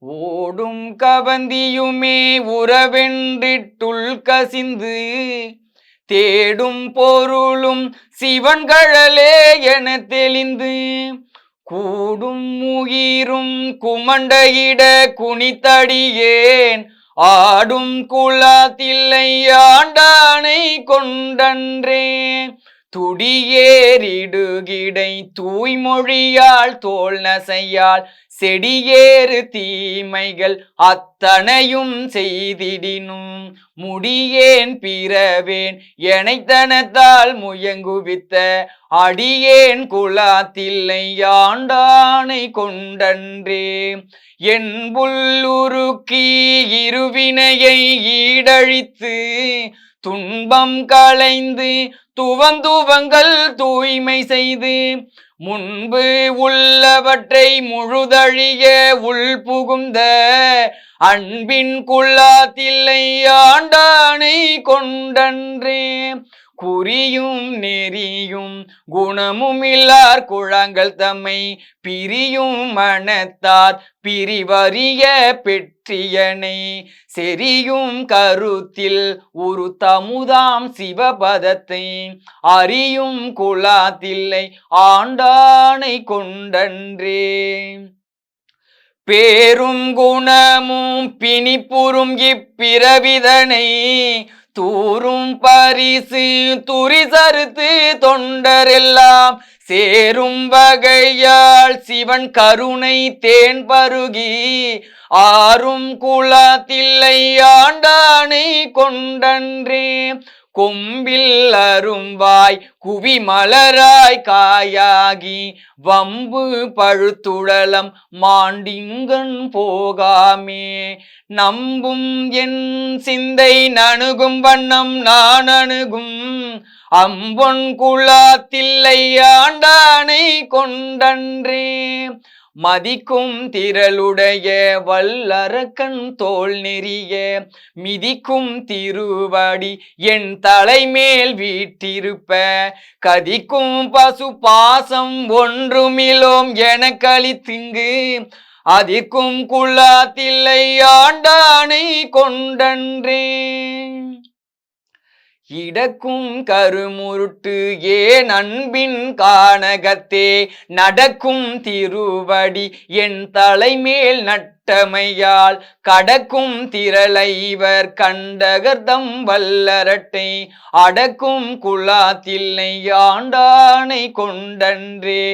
ஓடும் கவந்தியுமே உறவென்றிட்டுள் கசிந்து தேடும் பொருளும் சிவன்கழலே என தெளிந்து கூடும் உயிரும் குமண்டையிட குனித்தடியேன் ஆடும் குலாத்தில்லை ஆண்டானை கொண்டன்றே துடியேறிடுகிடை தூய்மொழியால் தோல் நசையால் செடியேறு தீமைகள் அத்தனையும் செய்திடினும் முடியேன் பிறவேன் எனைத்தனத்தால் முயங்குவித்த அடியேன் குலாத்தில்லை ஆண்டானை கொண்டன்றே என்புள்ளுருக்கி இருவினையை ஈடழித்து துன்பம் களைந்து துவந்துவங்கள் தூய்மை செய்து முன்பு உள்ளவற்றை முழுதழிய உள் புகுந்த அன்பின் குல்லாத்தில்லை ஆண்டானை கொண்டன்றே குறியும் நெறியும் குணமும் இல்லார் குழாங்கள் தம்மை பிரியும் மனத்தார் பிரிவறிய பெற்றியனை செரியும் கருத்தில் ஒரு தமுதாம் சிவபதத்தை அறியும் குலாத்தில்லை ஆண்டானை கொண்டன்றே பேரும் குணமும் பிணிப்புறும் இப்பிறவிதனை தூரும் பரிசு துரிசறுத்து தொண்டரெல்லாம் சேரும் வகையால் சிவன் கருணை தேன் பருகி ஆறும் குலாத்தில்லை ஆண்டானை கொண்டன்றே கொம்பில் அரும்பாய் குவி மலராய் காயாகி வம்பு பழுத்துடலம் மாண்டிங்கன் போகாமே நம்பும் என் சிந்தை நணுகும் வண்ணம் நான் அணுகும் அம்பொன் குலாத்தில்லை ஆண்டானை கொண்டன்றே மதிக்கும் திரளுடைய வல்லரக்கன் தோல் நெறிய மிதிக்கும் திருவடி என் தலைமேல் வீற்றிருப்ப கதிக்கும் பசு பாசம் ஒன்றுமிலோம் என கழித்திங்கு அதிக்கும் குலாத்தில்லை ஆண்டானை கொண்டன்றே இடக்கும் கருமுருட்டு ஏன் அன்பின் கானகத்தே நடக்கும் திருவடி என் தலைமேல் நட்டமையால் கடக்கும் திரளைவர் கண்டகர்தம் வல்லரட்டை அடக்கும் குலாத்தில்லை ஆண்டானை கொண்டன்றே